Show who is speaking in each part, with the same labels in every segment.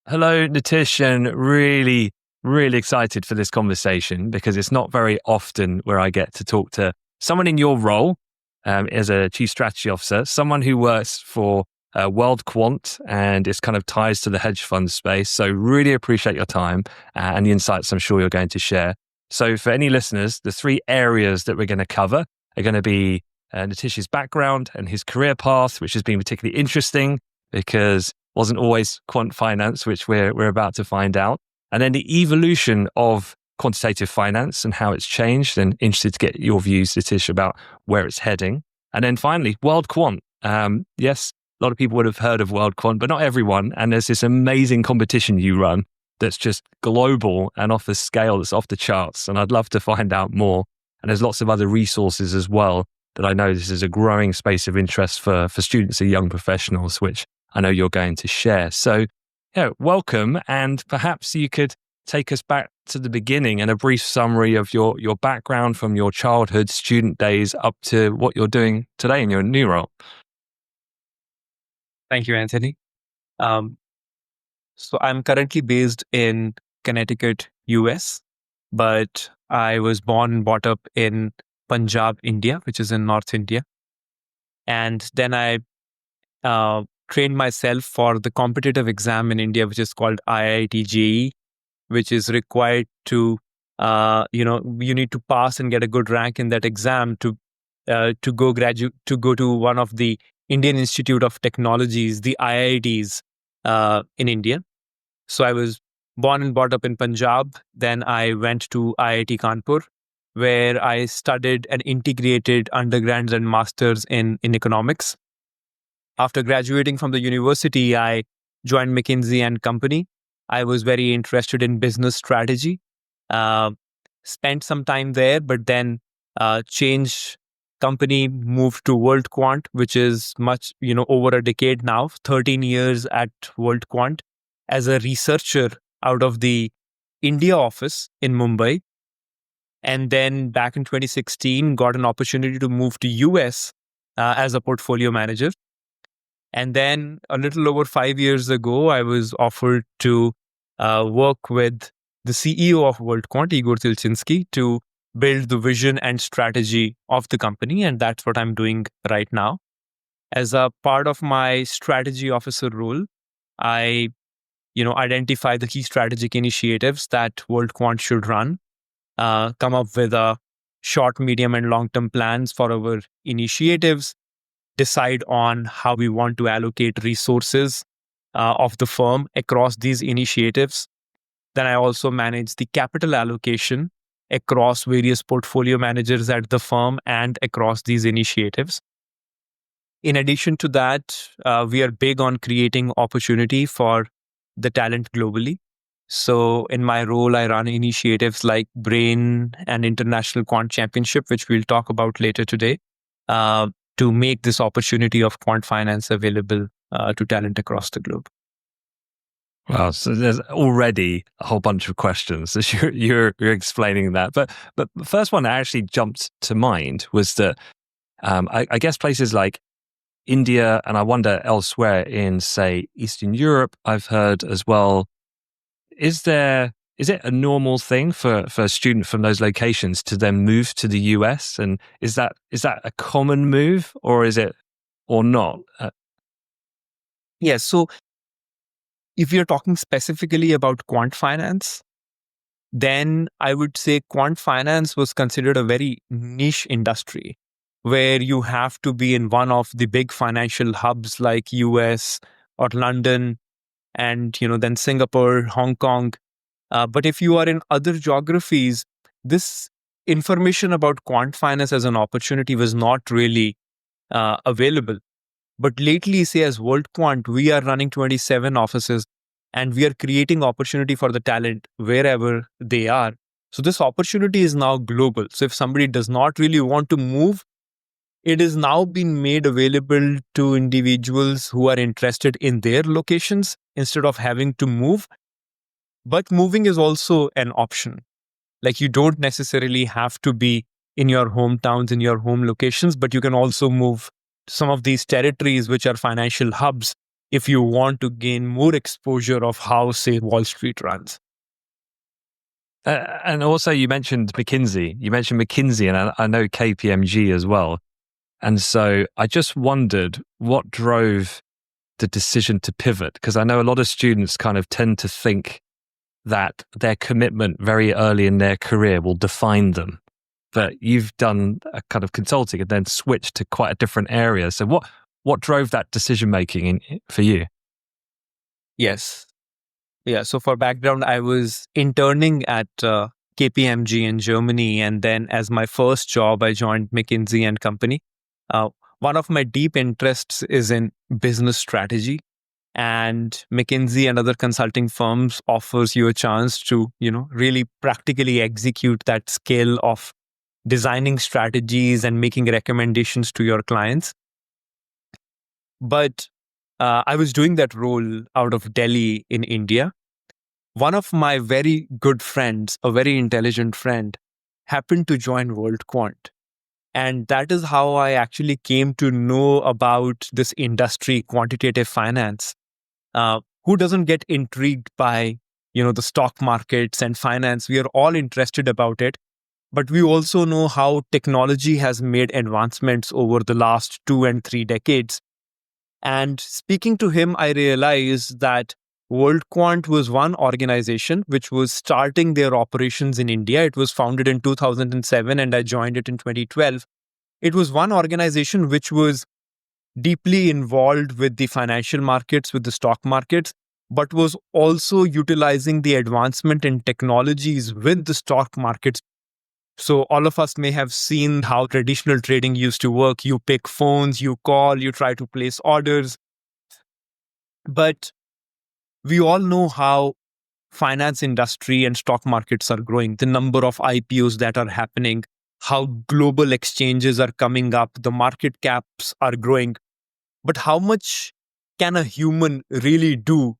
Speaker 1: Hello, Nitish, and really excited for this conversation because it's not very often where I get to talk to someone in your role as a chief strategy officer, someone who works for WorldQuant and it's kind of ties to the hedge fund space. So really appreciate your time and the insights I'm sure you're going to share. So for any listeners, the three areas that we're going to cover are going to be Nitish's background and his career path, which has been particularly interesting because wasn't always quant finance, which we're about to find out. And then the evolution of quantitative finance and how it's changed, and interested to get your views, Nitish, about where it's heading. And then finally, WorldQuant. Yes, a lot of people would have heard of WorldQuant, but not everyone. And there's this amazing competition you run that's just global and off the scale that's off the charts. And I'd love to find out more. And there's lots of other resources as well that I know this is a growing space of interest for students and young professionals, which I know you're going to share. So, welcome. And perhaps you could take us back to the beginning and a brief summary of your background from your childhood student days up to what you're doing today in your new role.
Speaker 2: Thank you, Anthony. So I'm currently based in Connecticut, US, but I was born and brought up in Punjab, India, which is in North India. And then I trained myself for the competitive exam in India, which is called IIT JEE, which is required to, you need to pass and get a good rank in that exam to go to one of the Indian Institute of Technologies, the IITs in India. So I was born and brought up in Punjab. Then I went to IIT Kanpur, where I studied an integrated undergrads and masters in economics. After graduating from the university, I joined McKinsey & Company. I was very interested in business strategy, spent some time there, but then changed company, moved to WorldQuant, which is much, over a decade now, 13 years at WorldQuant as a researcher out of the India office in Mumbai. And then back in 2016, got an opportunity to move to US as a portfolio manager. And then a little over 5 years ago, I was offered to work with the CEO of WorldQuant, Igor Tilchinsky, to build the vision and strategy of the company. And that's what I'm doing right now. As a part of my strategy officer role, I identify the key strategic initiatives that WorldQuant should run, come up with a short, medium, and long-term plans for our initiatives, decide on how we want to allocate resources of the firm across these initiatives. Then I also manage the capital allocation across various portfolio managers at the firm and across these initiatives. In addition to that, we are big on creating opportunity for the talent globally. So in my role, I run initiatives like BRAIN and International Quant Championship, which we'll talk about later today, to make this opportunity of quant finance available to talent across the globe.
Speaker 1: Wow, so there's already a whole bunch of questions as you're explaining that. But the first one that actually jumped to mind was that I guess places like India, and I wonder elsewhere in, say, Eastern Europe, I've heard as well. Is it a normal thing for a student from those locations to then move to the US? And is that a common move, or is it, or not?
Speaker 2: Yes. So if you're talking specifically about quant finance, then I would say quant finance was considered a very niche industry where you have to be in one of the big financial hubs like US or London and, then Singapore, Hong Kong. But if you are in other geographies, this information about quant finance as an opportunity was not really available. But lately, say as WorldQuant, we are running 27 offices and we are creating opportunity for the talent wherever they are. So this opportunity is now global. So if somebody does not really want to move, it is now being made available to individuals who are interested in their locations instead of having to move. But moving is also an option. Like you don't necessarily have to be in your hometowns, in your home locations, but you can also move to some of these territories which are financial hubs if you want to gain more exposure of how, say, Wall Street runs.
Speaker 1: And also, you mentioned McKinsey. And I know KPMG as well. And so I just wondered what drove the decision to pivot, because I know a lot of students kind of tend to think that their commitment very early in their career will define them. But you've done a kind of consulting and then switched to quite a different area. So what drove that decision making for you?
Speaker 2: Yes. Yeah. So for background, I was interning at KPMG in Germany. And then as my first job, I joined McKinsey and Company. One of my deep interests is in business strategy. And McKinsey and other consulting firms offers you a chance to, really practically execute that skill of designing strategies and making recommendations to your clients. But I was doing that role out of Delhi in India. One of my very good friends, a very intelligent friend, happened to join WorldQuant. And that is how I actually came to know about this industry, quantitative finance. Who doesn't get intrigued by, the stock markets and finance? We are all interested about it. But we also know how technology has made advancements over the last 2 and 3 decades. And speaking to him, I realized that WorldQuant was one organization which was starting their operations in India. It was founded in 2007 and I joined it in 2012. It was one organization which was deeply involved with the financial markets, with the stock markets, but was also utilizing the advancement in technologies with the stock markets. So all of us may have seen how traditional trading used to work. You pick phones, you call, you try to place orders. But we all know how finance industry and stock markets are growing, the number of IPOs that are happening, how global exchanges are coming up, the market caps are growing. But how much can a human really do?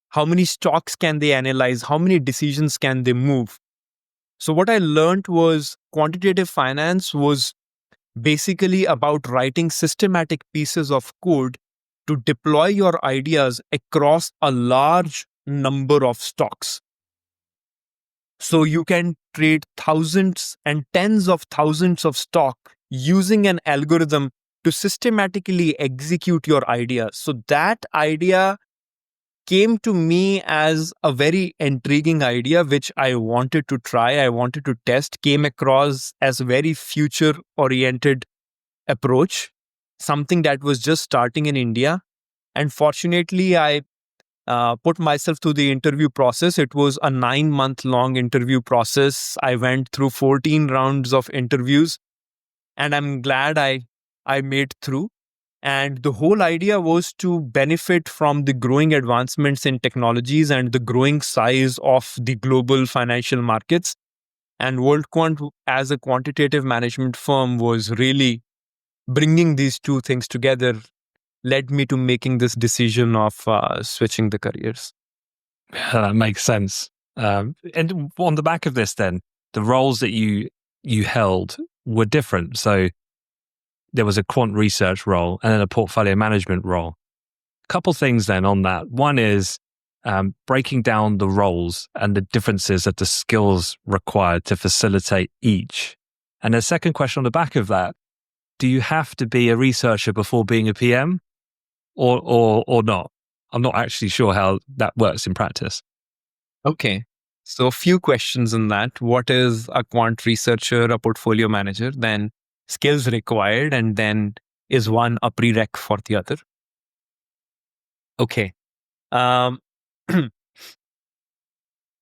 Speaker 2: How many stocks can they analyze? How many decisions can they move? So what I learned was quantitative finance was basically about writing systematic pieces of code to deploy your ideas across a large number of stocks. So you can trade thousands and tens of thousands of stock using an algorithm to systematically execute your ideas. So that idea came to me as a very intriguing idea, which I wanted to try, I wanted to test, came across as a very future-oriented approach, something that was just starting in India. And fortunately, I put myself through the interview process. It was a 9-month-long interview process. I went through 14 rounds of interviews, and I'm glad I made through. And the whole idea was to benefit from the growing advancements in technologies and the growing size of the global financial markets. And WorldQuant, as a quantitative management firm, was really bringing these two things together, led me to making this decision of switching the careers.
Speaker 1: That makes sense. And on the back of this, then, the roles that you held were different. So there was a quant research role and then a portfolio management role. A couple things then on that. One is breaking down the roles and the differences of the skills required to facilitate each. And the second question on the back of that, do you have to be a researcher before being a PM or not? I'm not actually sure how that works in practice.
Speaker 2: Okay. So a few questions on that. What is a quant researcher, a portfolio manager? Then skills required, and then is one a prereq for the other? Okay.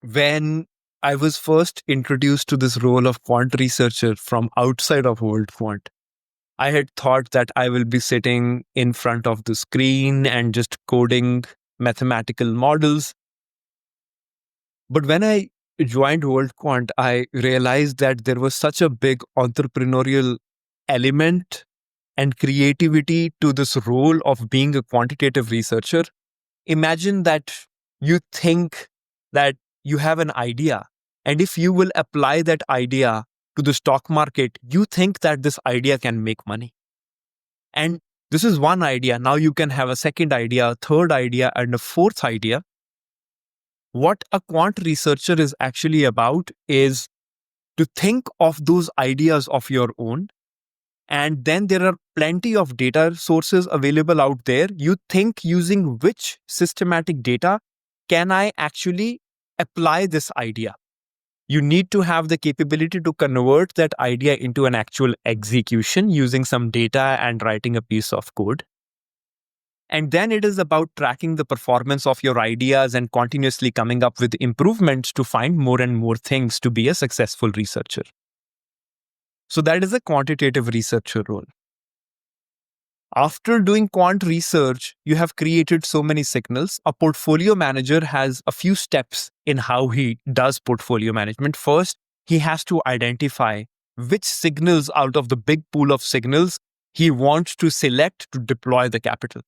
Speaker 2: When I was first introduced to this role of quant researcher from outside of WorldQuant, I had thought that I will be sitting in front of the screen and just coding mathematical models. But when I joined WorldQuant, I realized that there was such a big entrepreneurial element and creativity to this role of being a quantitative researcher. Imagine that you think that you have an idea, and if you will apply that idea to the stock market, you think that this idea can make money. And This is one idea. Now you can have a second idea, a third idea, and a fourth idea. What a quant researcher is actually about is to think of those ideas of your own. And then there are plenty of data sources available out there. You think using which systematic data can I actually apply this idea? You need to have the capability to convert that idea into an actual execution using some data and writing a piece of code. And then it is about tracking the performance of your ideas and continuously coming up with improvements to find more and more things to be a successful researcher. So that is a quantitative researcher role. After doing quant research, you have created so many signals. A portfolio manager has a few steps in how he does portfolio management. First, he has to identify which signals out of the big pool of signals he wants to select to deploy the capital.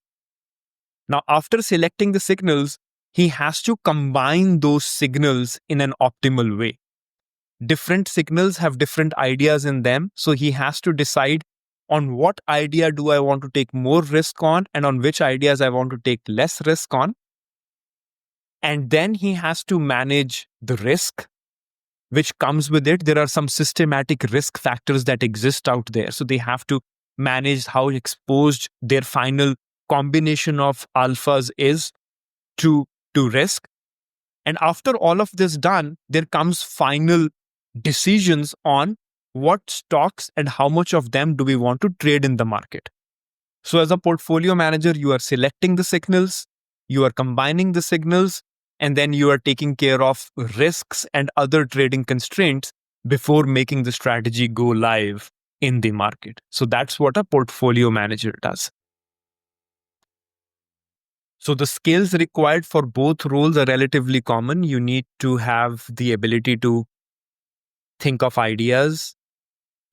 Speaker 2: Now, after selecting the signals, he has to combine those signals in an optimal way. Different signals have different ideas in them, so he has to decide on what idea do I want to take more risk on and on which ideas I want to take less risk on. And then he has to manage the risk which comes with it. There are some systematic risk factors that exist out there. So they have to manage how exposed their final combination of alphas is to risk. And after all of this done, there comes final decisions on what stocks and how much of them do we want to trade in the market. So as a portfolio manager, you are selecting the signals, you are combining the signals, and then you are taking care of risks and other trading constraints before making the strategy go live in the market. So that's what a portfolio manager does. So the skills required for both roles are relatively common. You need to have the ability to think of ideas,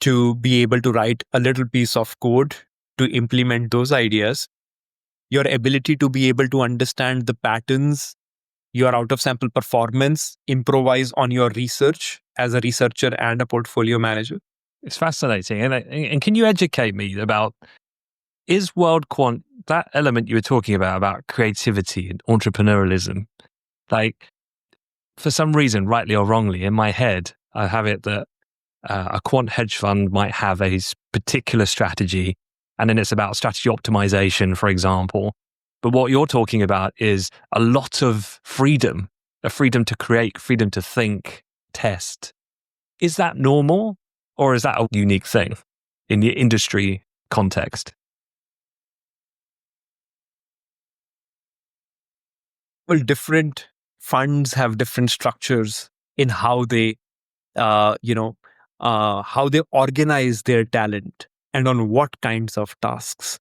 Speaker 2: to be able to write a little piece of code to implement those ideas, your ability to be able to understand the patterns, your out of sample performance, improvise on your research as a researcher and a portfolio manager.
Speaker 1: It's fascinating. And can you educate me about, is WorldQuant, that element you were talking about creativity and entrepreneurialism, like for some reason, rightly or wrongly, in my head, I have it that a quant hedge fund might have a particular strategy, and then it's about strategy optimization, for example. But what you're talking about is a lot of freedom, a freedom to create, freedom to think, test. Is that normal, or is that a unique thing in the industry context?
Speaker 2: Well, different funds have different structures in how they, how they organize their talent and on what kinds of tasks.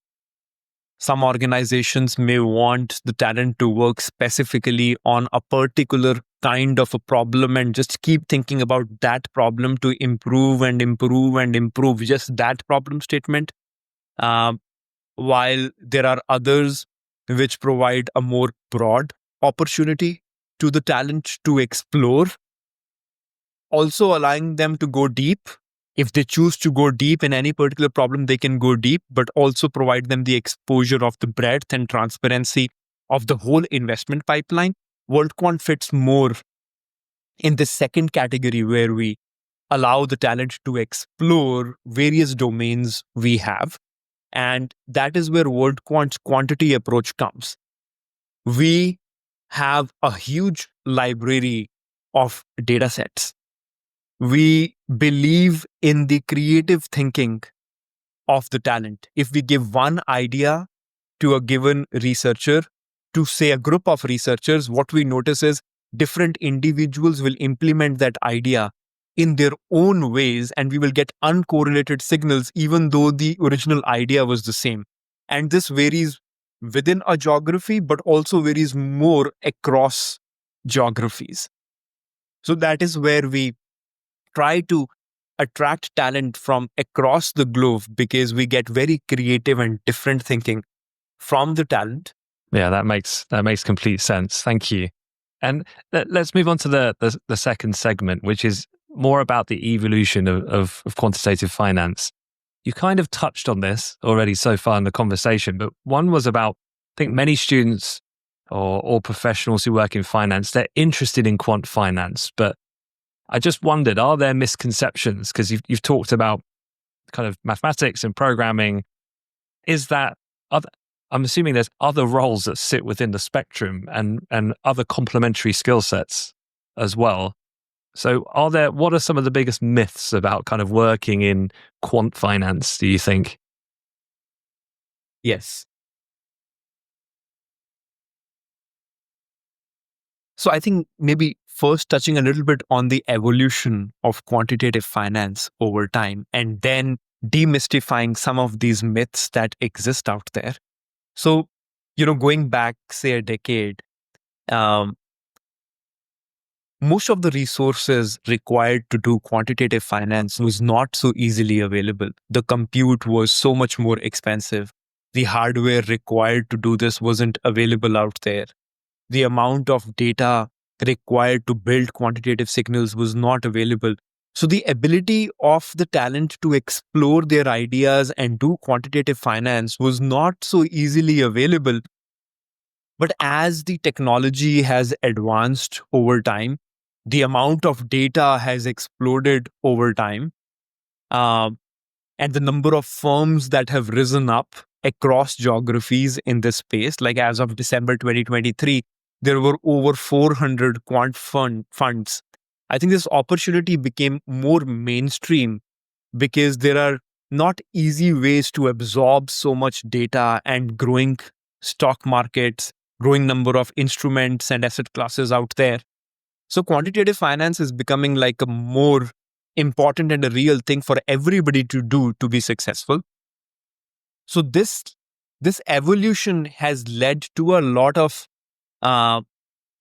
Speaker 2: Some organizations may want the talent to work specifically on a particular kind of a problem and just keep thinking about that problem to improve and improve and improve just that problem statement. While there are others which provide a more broad opportunity to the talent to explore, also allowing them to go deep. If they choose to go deep in any particular problem, they can go deep, but also provide them the exposure of the breadth and transparency of the whole investment pipeline. WorldQuant fits more in the second category, where we allow the talent to explore various domains we have. And that is where WorldQuant's quantity approach comes. We have a huge library of data sets. We believe in the creative thinking of the talent. If we give one idea to a given researcher, to say a group of researchers, what we notice is different individuals will implement that idea in their own ways, and we will get uncorrelated signals even though the original idea was the same. And this varies within a geography, but also varies more across geographies. So that is where we try to attract talent from across the globe, because we get very creative and different thinking from the talent.
Speaker 1: Yeah, that makes complete sense. Thank you. And let's move on to the second segment, which is more about the evolution of quantitative finance. you kind of touched on this already so far in the conversation, but one was about, I think many students or professionals who work in finance, they're interested in quant finance, but I just wondered, are there misconceptions? Because you've talked about kind of mathematics and programming. Is that I'm assuming there's other roles that sit within the spectrum and other complementary skill sets as well. So what are some of the biggest myths about kind of working in quant finance, do you think?
Speaker 2: Yes. So I think maybe first touching a little bit on the evolution of quantitative finance over time, and then demystifying some of these myths that exist out there. So, going back, say, a decade, most of the resources required to do quantitative finance was not so easily available. The compute was so much more expensive. The hardware required to do this wasn't available out there. The amount of data required to build quantitative signals was not available. So the ability of the talent to explore their ideas and do quantitative finance was not so easily available. But as the technology has advanced over time, the amount of data has exploded over time. And the number of firms that have risen up across geographies in this space, like as of December 2023, there were over 400 quant funds. I think this opportunity became more mainstream because there are not easy ways to absorb so much data and growing stock markets, growing number of instruments and asset classes out there. So quantitative finance is becoming like a more important and a real thing for everybody to do to be successful. So this evolution has led to a lot of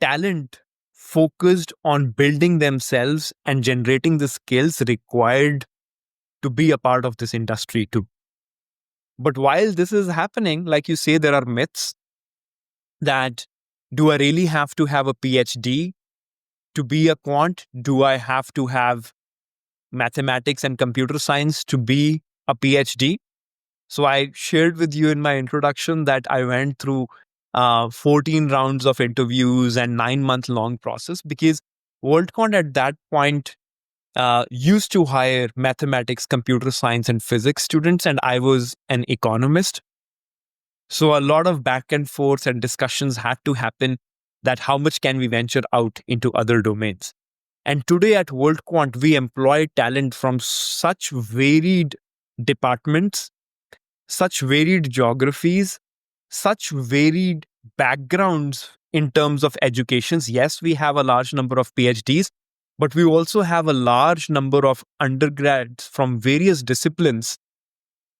Speaker 2: talent focused on building themselves and generating the skills required to be a part of this industry too. But while this is happening, like you say, there are myths that, do I really have to have a PhD to be a quant? Do I have to have mathematics and computer science to be a PhD? So I shared with you in my introduction that I went through 14 rounds of interviews and 9-month long process because WorldQuant at that point used to hire mathematics, computer science, and physics students, and I was an economist. So a lot of back and forth and discussions had to happen that how much can we venture out into other domains. And today at WorldQuant, we employ talent from such varied departments, such varied geographies, such varied backgrounds in terms of educations. Yes, we have a large number of PhDs, but we also have a large number of undergrads from various disciplines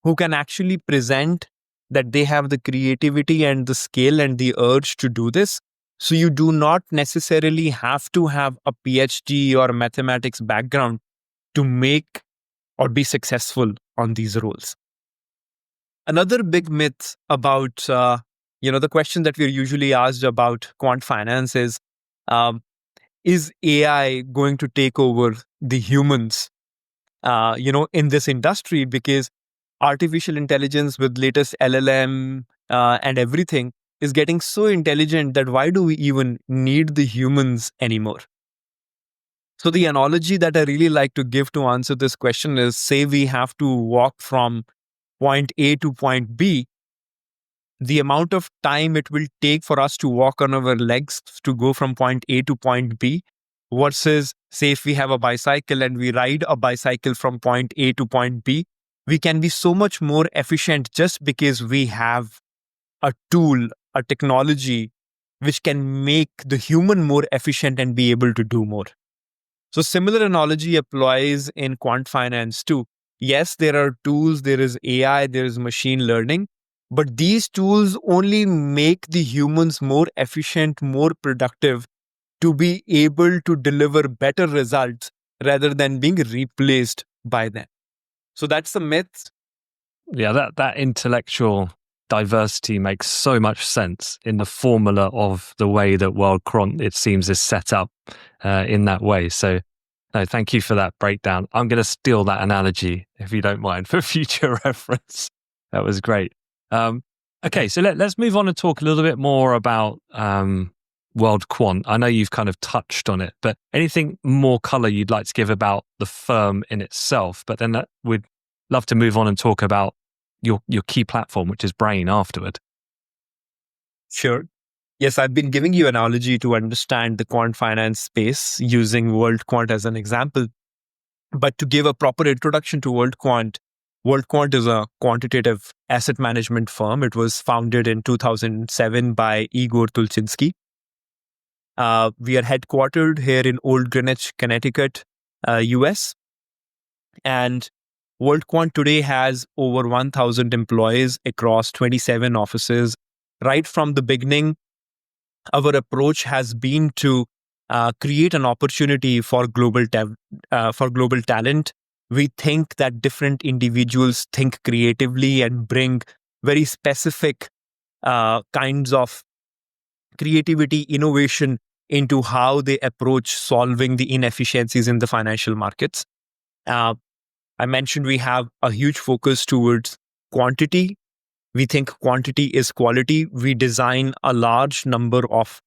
Speaker 2: who can actually present that they have the creativity and the skill and the urge to do this. So you do not necessarily have to have a PhD or a mathematics background to make or be successful on these roles. Another big myth about, the question that we're usually asked about quant finance is AI going to take over the humans, in this industry? Because artificial intelligence with latest LLM and everything is getting so intelligent that why do we even need the humans anymore? So the analogy that I really like to give to answer this question is, say we have to walk from point A to point B, the amount of time it will take for us to walk on our legs to go from point A to point B versus, say, if we have a bicycle and we ride a bicycle from point A to point B, we can be so much more efficient just because we have a tool, a technology, which can make the human more efficient and be able to do more. So similar analogy applies in quant finance too. Yes, there are tools, there is AI, there is machine learning, but these tools only make the humans more efficient, more productive to be able to deliver better results rather than being replaced by them. So that's the myth.
Speaker 1: Yeah, that intellectual diversity makes so much sense in the formula of the way that WorldQuant, it seems, is set up in that way. So No, thank you for that breakdown. I'm going to steal that analogy, if you don't mind, for future reference. That was great. Okay, so let's move on and talk a little bit more about World Quant. I know you've kind of touched on it, but anything more color you'd like to give about the firm in itself? But then we'd love to move on and talk about your key platform, which is Brain, afterward.
Speaker 2: Sure. Yes, I've been giving you an analogy to understand the quant finance space using WorldQuant as an example. But to give a proper introduction to WorldQuant is a quantitative asset management firm. It was founded in 2007 by Igor Tulchinsky. We are headquartered here in Old Greenwich, Connecticut, US. And WorldQuant today has over 1,000 employees across 27 offices. Right from the beginning, our approach has been to create an opportunity for global talent. We think that different individuals think creatively and bring very specific kinds of creativity, innovation into how they approach solving the inefficiencies in the financial markets. I mentioned we have a huge focus towards quantity. We think quantity is quality. We design a large number of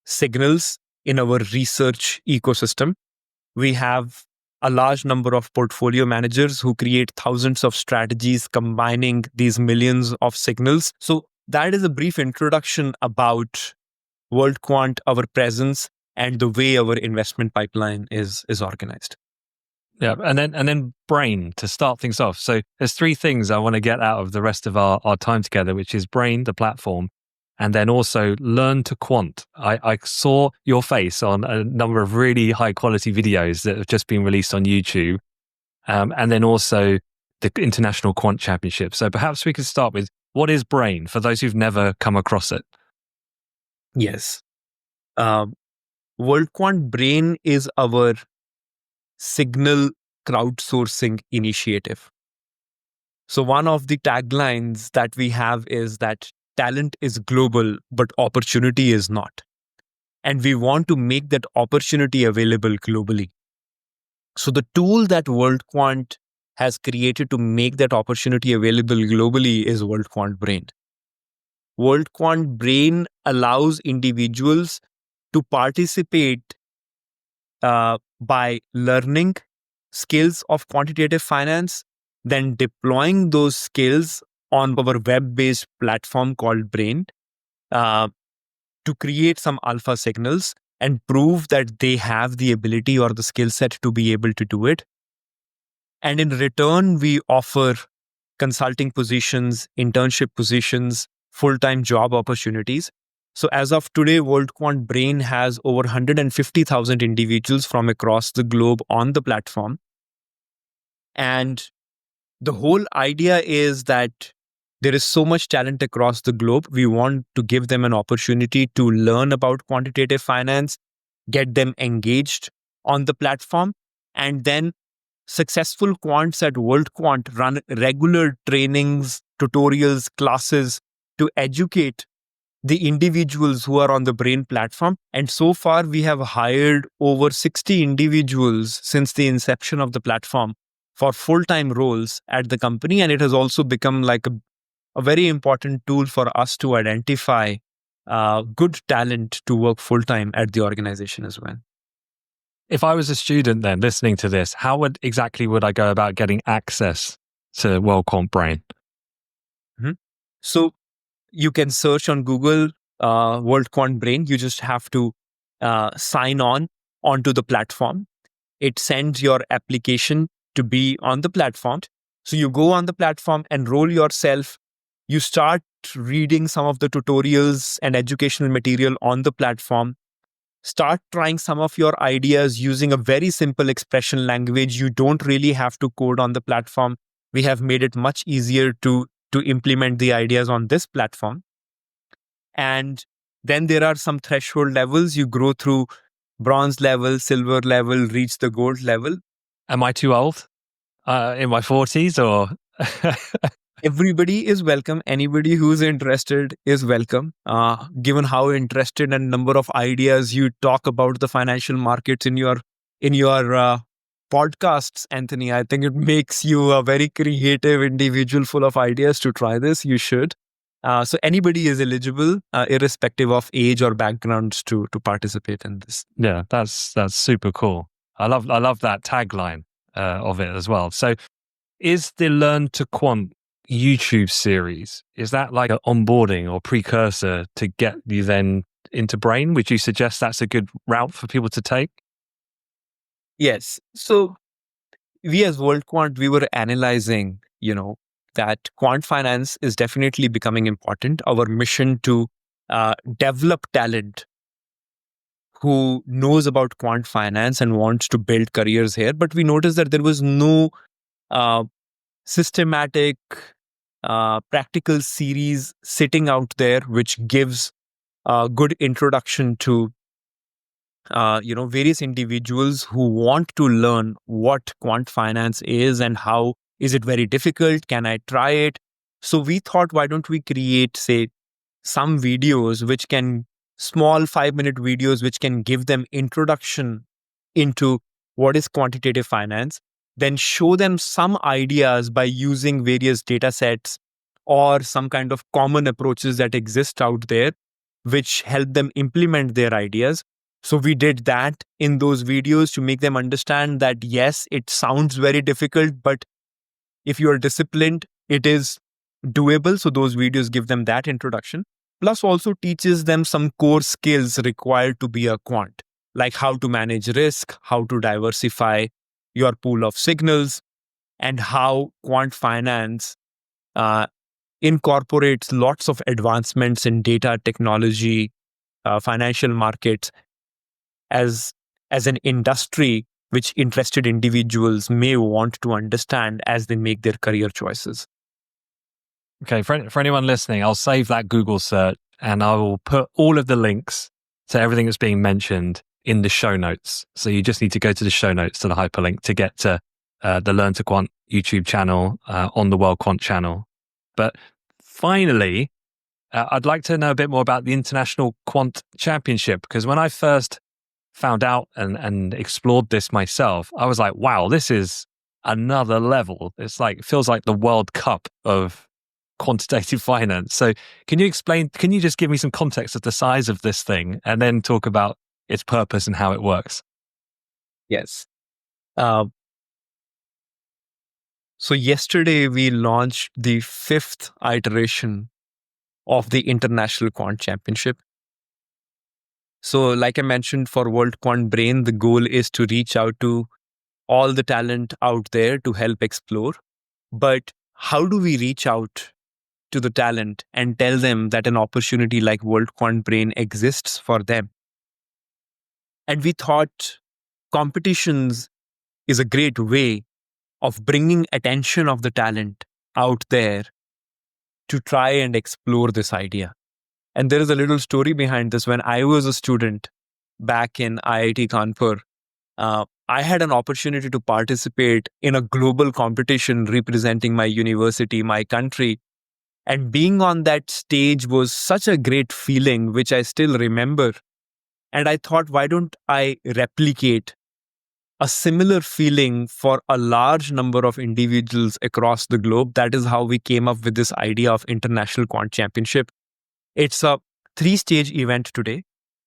Speaker 2: signals in our research ecosystem. We have a large number of portfolio managers who create thousands of strategies combining these millions of signals. So that is a brief introduction about WorldQuant, our presence, and the way our investment pipeline is organized.
Speaker 1: Yeah, and then Brain to start things off. So there's three things I want to get out of the rest of our time together, which is Brain, the platform, and then also learn to quant. I saw your face on a number of really high quality videos that have just been released on YouTube, and then also the International Quant Championship. So perhaps we could start with, what is Brain for those who've never come across it?
Speaker 2: Yes. WorldQuant BRAIN is our signal crowdsourcing initiative. So one of the taglines that we have is that talent is global, but opportunity is not. And we want to make that opportunity available globally. So the tool that WorldQuant has created to make that opportunity available globally is WorldQuant BRAIN. WorldQuant BRAIN allows individuals to participate by learning skills of quantitative finance, then deploying those skills on our web-based platform called Brain to create some alpha signals and prove that they have the ability or the skill set to be able to do it. And in return, we offer consulting positions, internship positions, full-time job opportunities. So as of today, WorldQuant BRAIN has over 150,000 individuals from across the globe on the platform. And the whole idea is that there is so much talent across the globe. We want to give them an opportunity to learn about quantitative finance, get them engaged on the platform, and then successful quants at WorldQuant run regular trainings, tutorials, classes to educate the individuals who are on the Brain platform. And so far, we have hired over 60 individuals since the inception of the platform for full-time roles at the company. And it has also become like a very important tool for us to identify good talent to work full-time at the organization as well.
Speaker 1: If I was a student then listening to this, how exactly would I go about getting access to WorldQuant BRAIN?
Speaker 2: Mm-hmm. So you can search on Google WorldQuant BRAIN. You just have to sign on onto the platform. It sends your application to be on the platform. So you go on the platform, enroll yourself. You start reading some of the tutorials and educational material on the platform. Start trying some of your ideas using a very simple expression language. You don't really have to code on the platform. We have made it much easier to implement the ideas on this platform. And then there are some threshold levels. You grow through bronze level, silver level, reach the gold level.
Speaker 1: Am I too old? In my 40s or?
Speaker 2: Everybody is welcome. Anybody who's interested is welcome. Given how interested and number of ideas you talk about the financial markets in your in your podcasts, Anthony. I think it makes you a very creative individual full of ideas to try this. You should. So anybody is eligible, irrespective of age or backgrounds, to participate in this.
Speaker 1: Yeah, that's super cool. I love that tagline of it as well. So, is the Learn to Quant YouTube series, is that like an onboarding or precursor to get you then into Brain? Would you suggest that's a good route for people to take?
Speaker 2: Yes. So we as WorldQuant, we were analyzing, that quant finance is definitely becoming important. Our mission to develop talent who knows about quant finance and wants to build careers here. But we noticed that there was no uh, systematic, practical series sitting out there which gives a good introduction to various individuals who want to learn what quant finance is and how is it very difficult. Can I try it? So we thought, why don't we create, say, some videos which can small 5-minute videos which can give them introduction into what is quantitative finance, then show them some ideas by using various data sets or some kind of common approaches that exist out there which help them implement their ideas. So we did that in those videos to make them understand that yes, it sounds very difficult, but if you are disciplined, it is doable. So those videos give them that introduction, plus also teaches them some core skills required to be a quant, like how to manage risk, how to diversify your pool of signals, and how quant finance incorporates lots of advancements in data technology, financial markets as an industry which interested individuals may want to understand as they make their career choices.
Speaker 1: Okay, for anyone listening, I'll save that Google search and I will put all of the links to everything that's being mentioned in the show notes. So you just need to go to the show notes to the hyperlink to get to the Learn to Quant YouTube channel on the WorldQuant channel. But finally, I'd like to know a bit more about the International Quant Championship, because when I first found out and explored this myself, I was like, wow, this is another level. It's like, it feels like the World Cup of quantitative finance. So can you just give me some context of the size of this thing and then talk about its purpose and how it works?
Speaker 2: Yes. So yesterday we launched the 5th iteration of the International Quant Championship. So like I mentioned, for WorldQuant BRAIN, the goal is to reach out to all the talent out there to help explore. But how do we reach out to the talent and tell them that an opportunity like WorldQuant BRAIN exists for them? And we thought competitions is a great way of bringing attention of the talent out there to try and explore this idea. And there is a little story behind this. When I was a student back in IIT Kanpur, I had an opportunity to participate in a global competition representing my university, my country. And being on that stage was such a great feeling, which I still remember. And I thought, why don't I replicate a similar feeling for a large number of individuals across the globe? That is how we came up with this idea of International Quant Championship. It's a 3-stage event today.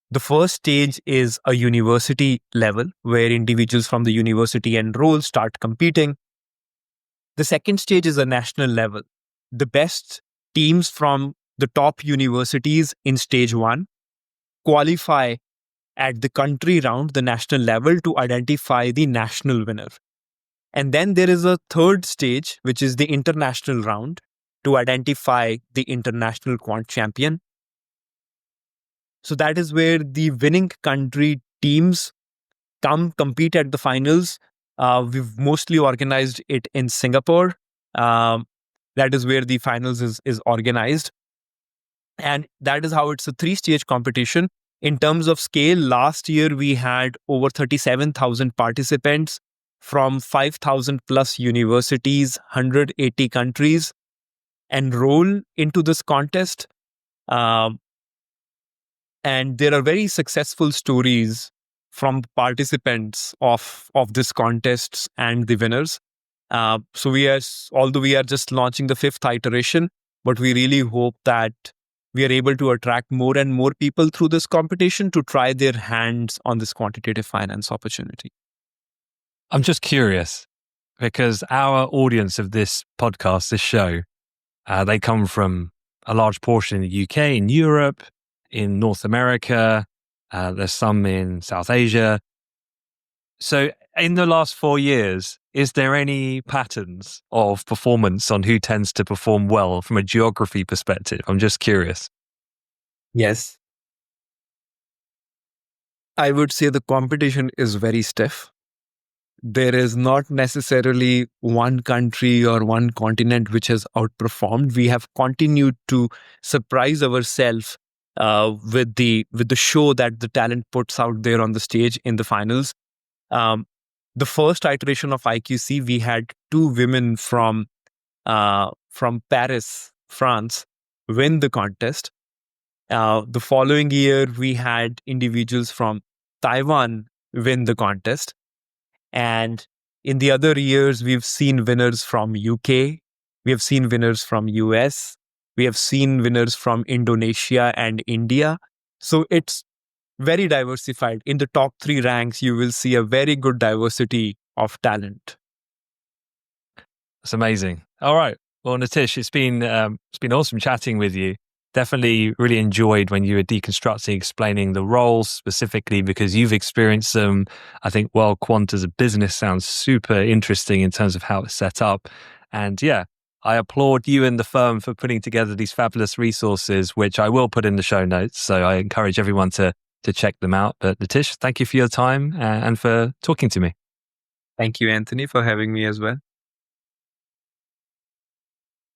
Speaker 2: The first stage is a university level where individuals from the university enroll, start competing. The second stage is a national level. The best teams from the top universities in stage 1 qualify at the country round, the national level, to identify the national winner. And then there is a third stage, which is the international round, to identify the international quant champion. So that is where the winning country teams come compete at the finals. We've mostly organized it in Singapore. That is where the finals is organized. And that is how it's a 3-stage competition. In terms of scale, last year we had over 37,000 participants from 5,000 plus universities, 180 countries enroll into this contest. And there are very successful stories from participants of this contests and the winners. So although we are just launching the 5th iteration, but we really hope that we are able to attract more and more people through this competition to try their hands on this quantitative finance opportunity.
Speaker 1: I'm just curious because our audience of this podcast, this show, they come from a large portion in the UK, in Europe, in North America. There's some in South Asia. So in the last 4 years, is there any patterns of performance on who tends to perform well from a geography perspective? I'm just curious.
Speaker 2: Yes. I would say the competition is very stiff. There is not necessarily one country or one continent which has outperformed. We have continued to surprise ourselves with the show that the talent puts out there on the stage in the finals. The first iteration of IQC, we had 2 women from Paris, France, win the contest. The following year, we had individuals from Taiwan win the contest. And in the other years, we've seen winners from UK, we have seen winners from US, we have seen winners from Indonesia and India. So it's very diversified. In the top 3 ranks, you will see a very good diversity of talent.
Speaker 1: That's amazing. All right. Well, Nitish, it's been awesome chatting with you. Definitely really enjoyed when you were deconstructing, explaining the roles specifically because you've experienced them. I think WorldQuant as a business sounds super interesting in terms of how it's set up. And yeah, I applaud you and the firm for putting together these fabulous resources, which I will put in the show notes. So I encourage everyone to check them out. But Nitish, thank you for your time and for talking to me.
Speaker 2: Thank you, Anthony, for having me as well.